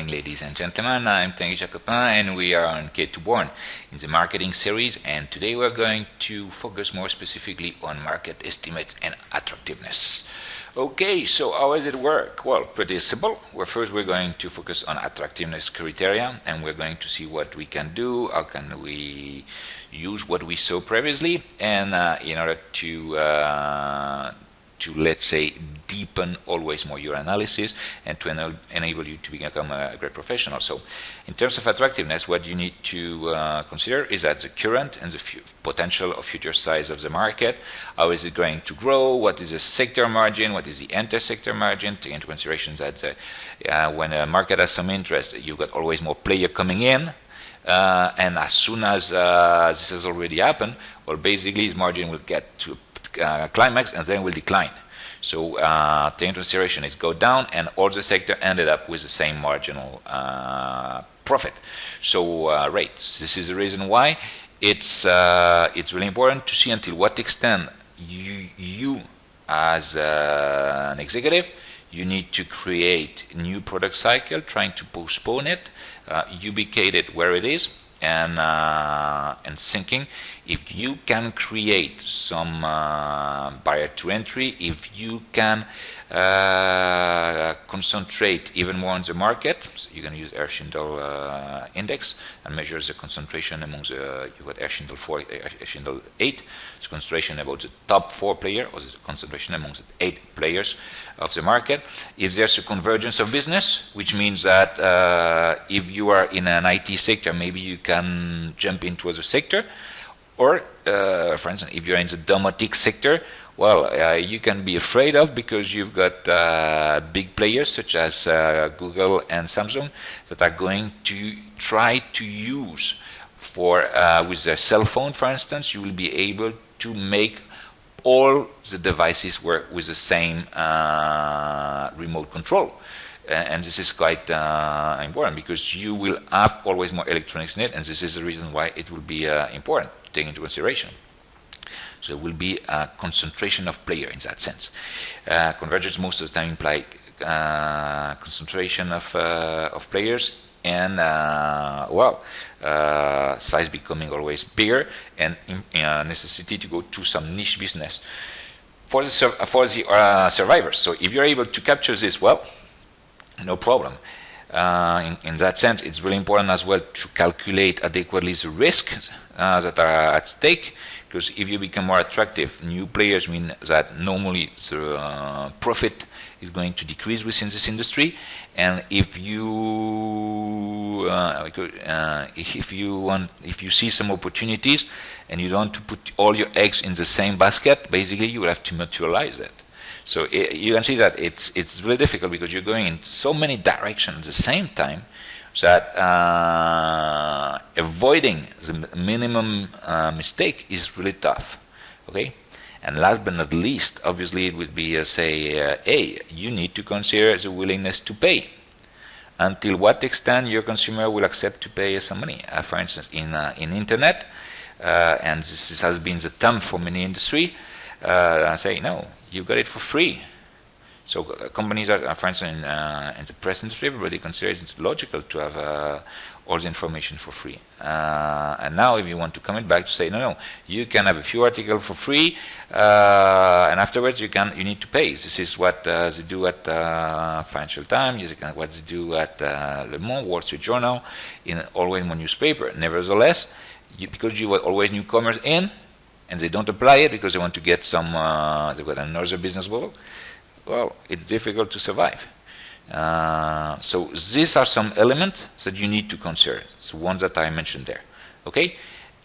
morning, ladies and gentlemen. I'm Tanguy Jacopin, and we are on Kate to Born in the marketing series. And today we're going to focus more specifically on market estimate and attractiveness. Okay, so how does it work? Well, pretty simple. First we're going to focus on attractiveness criteria, and we're going to see what we can do, how can we use what we saw previously, and in order to let's say deepen always more your analysis and to enable you to become a great professional. So in terms of attractiveness, what you need to consider is that the current and the potential of future size of the market. How is it going to grow? What is the sector margin? What is the inter-sector margin? Take into consideration that when a market has some interest, you've got always more player coming in. And as soon as this has already happened, well, basically his margin will get to climax and then will decline. So the consideration is go down, and all the sector ended up with the same marginal profit. So rates. This is the reason why it's really important to see until what extent you as an executive, you need to create a new product cycle, trying to postpone it, ubicate it where it is, and thinking if you can create some barrier to entry, if you can concentrate even more on the market. So you can use Schindel index and measure the concentration among the, you've got Schindel 4, Schindel 8, the concentration about the top 4 players, or the concentration among the 8 players of the market. If there's a convergence of business, which means that if you are in an IT sector, maybe you can jump into other sector, or for instance, if you're in the domotic sector, well, you can be afraid of, because you've got big players such as Google and Samsung that are going to try to use for with their cell phone, for instance, you will be able to make all the devices work with the same remote control. And this is quite important, because you will have always more electronics in it, and this is the reason why it will be important to take into consideration. So there will be a concentration of player in that sense. Convergence most of the time imply concentration of players, and size becoming always bigger, and necessity to go to some niche business for the survivors. So if you're able to capture this, well, no problem. In that sense, it's really important as well to calculate adequately the risks that are at stake, because if you become more attractive, new players mean that normally the profit is going to decrease within this industry, and if you see some opportunities and you don't want to put all your eggs in the same basket, basically you will have to materialize it. So you can see that it's really difficult, because you're going in so many directions at the same time that avoiding the minimum mistake is really tough. Okay, and last but not least, obviously it would be you need to consider the willingness to pay. Until what extent your consumer will accept to pay some money. For instance, in internet, and this has been the term for many industry. Say no, you got it for free. So companies are, for instance, in the press industry, everybody considers it logical to have all the information for free. And now, if you want to comment back to say no, you can have a few articles for free, and afterwards you need to pay. This is what they do at Financial Times, what they do at Le Monde, Wall Street Journal, in always one newspaper. Nevertheless, because you were always newcomers in, and they don't apply it because they want to get some, they've got another business model, well, it's difficult to survive. So these are some elements that you need to consider. It's the ones that I mentioned there. Okay?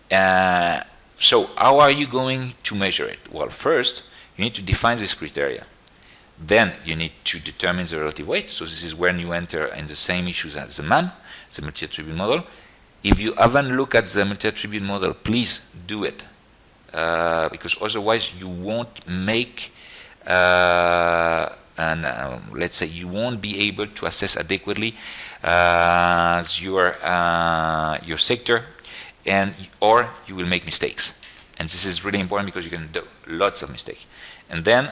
So how are you going to measure it? Well, first, you need to define this criteria. Then you need to determine the relative weight. So this is when you enter in the same issues as the MAN, the multi-attribute model. If you haven't looked at the multi-attribute model, please do it. Because otherwise you won't make let's say you won't be able to assess adequately your sector, or you will make mistakes. And this is really important, because you can do lots of mistakes, and then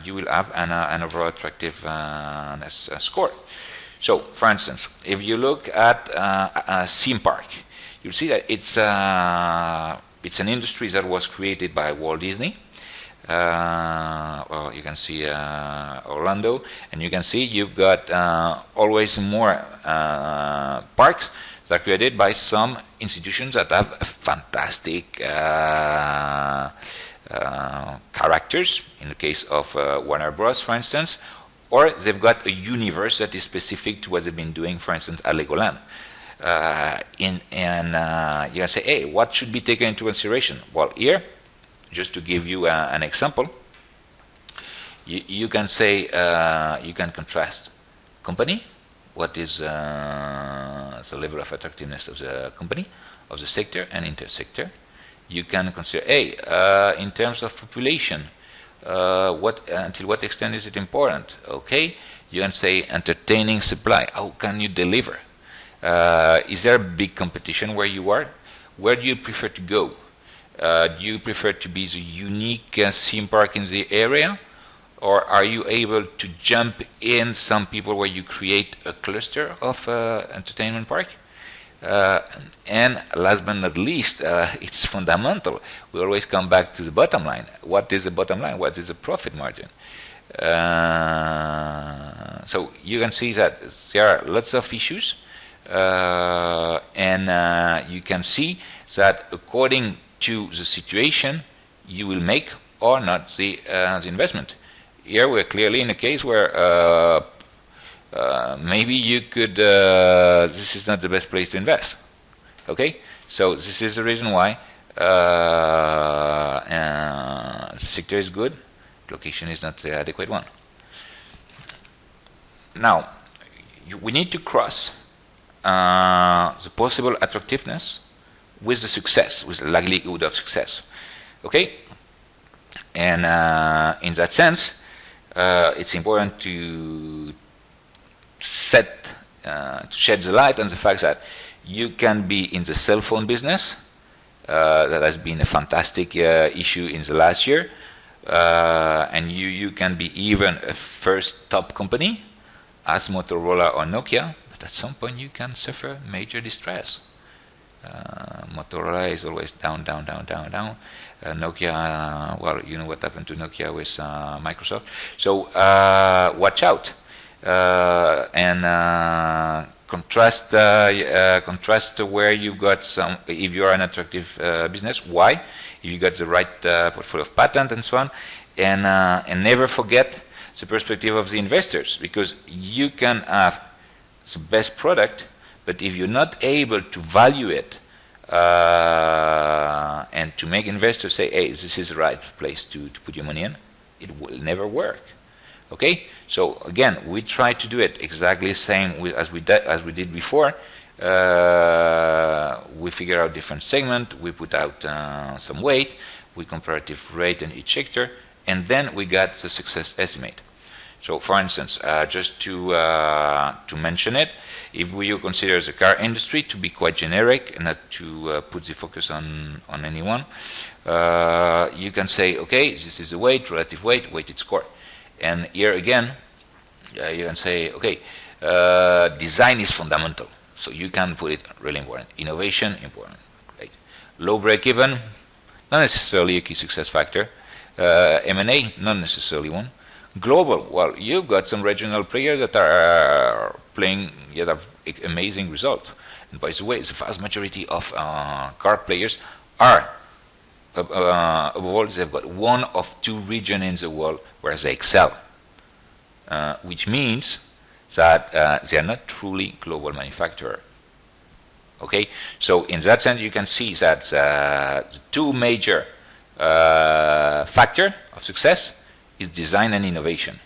you will have an overall attractiveness score. So, for instance, if you look at a theme park, you'll see that it's an industry that was created by Walt Disney. Well, you can see Orlando, and you can see you've got always more parks that are created by some institutions that have fantastic characters. In the case of Warner Bros., for instance, or they've got a universe that is specific to what they've been doing, for instance, at Legoland. You can say, hey, what should be taken into consideration? Well, here, just to give you an example, you can say, you can contrast company, what is the level of attractiveness of the company, of the sector and intersector. You can consider, hey, in terms of population, until what extent is it important? Okay, you can say entertaining supply. How can you deliver? Is there a big competition where you are? Where do you prefer to go? Do you prefer to be the unique theme park in the area? Or are you able to jump in some people where you create a cluster of entertainment park? And last but not least, it's fundamental. We always come back to the bottom line. What is the bottom line? What is the profit margin? So you can see that there are lots of issues, and you can see that according to the situation, you will make or not the investment. Here we're clearly in a case where maybe you could, this is not the best place to invest. Okay, so this is the reason why the sector is good, location is not the adequate one. Now, we need to cross the possible attractiveness with the success, with the likelihood of success. Okay, and in that sense, it's important to shed the light on the fact that you can be in the cell phone business. That has been a fantastic issue in the last year, and you can be even a first top company as Motorola or Nokia, but at some point you can suffer major distress. Motorola is always down. Nokia, well, you know what happened to Nokia with Microsoft. So watch out, and contrast where you've got some. If you are an attractive business, why? If you got the right portfolio of patent and so on, and never forget the perspective of the investors, because you can have the best product, but if you're not able to value it and to make investors say, hey, this is the right place to put your money in, it will never work. Okay, so again, we try to do it exactly the same as we did before. We figure out different segment, we put out some weight, we comparative rate in each sector, and then we got the success estimate. So, for instance, just to mention it, if you consider the car industry to be quite generic and not to put the focus on anyone, you can say, okay, this is the weight, relative weight, weighted score. And here again, you can say, okay, design is fundamental. So you can put it really important. Innovation, important. Right? Low break-even, not necessarily a key success factor. M&A, not necessarily one. Global, well, you've got some regional players that are playing yet have amazing results. And by the way, the vast majority of car players are above all, they've got one of two regions in the world where they excel, which means that they are not truly global manufacturer. Okay, so in that sense, you can see that the two major factor of success is design and innovation.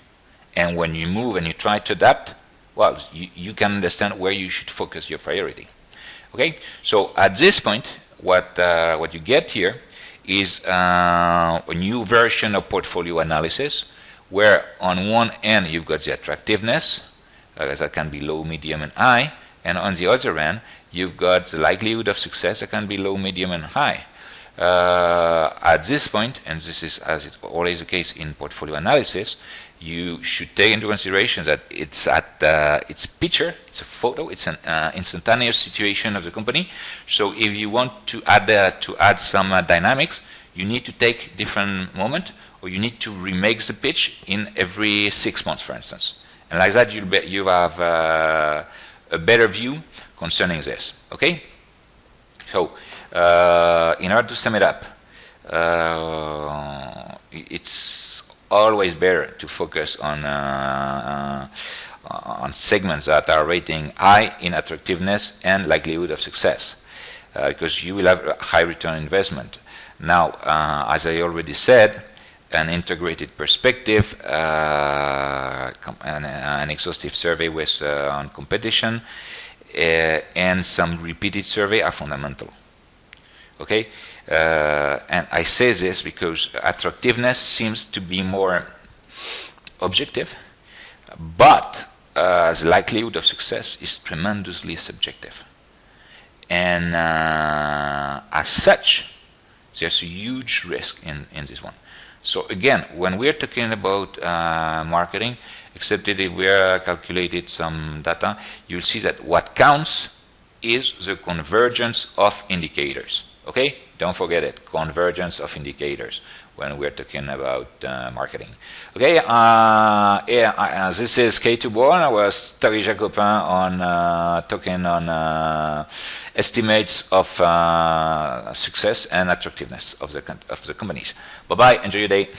And when you move and you try to adapt, well, you can understand where you should focus your priority. Okay, so at this point, what you get here is a new version of portfolio analysis, where on one end you've got the attractiveness, that can be low, medium, and high, and on the other end you've got the likelihood of success that can be low, medium, and high. At this point, and this is as it's always the case in portfolio analysis, you should take into consideration that it's it's a picture, it's a photo, it's an instantaneous situation of the company. So if you want to add some dynamics, you need to take different moment, or you need to remake the pitch in every 6 months, for instance. And like that, you have a better view concerning this. Okay. So in order to sum it up, it's always better to focus on segments that are rating high in attractiveness and likelihood of success, because you will have a high return on investment. Now, as I already said, an integrated perspective, an exhaustive survey with on competition, and some repeated survey are fundamental. Okay, and I say this because attractiveness seems to be more objective, but the likelihood of success is tremendously subjective, and as such, there's a huge risk in this one. So again, when we're talking about marketing, except that if we calculated some data, you'll see that what counts is the convergence of indicators. Okay, don't forget it, convergence of indicators when we're talking about marketing. Okay, this is K2 Born. I was Thierry Jacopin on talking on estimates of success and attractiveness of the companies. Bye bye. Enjoy your day.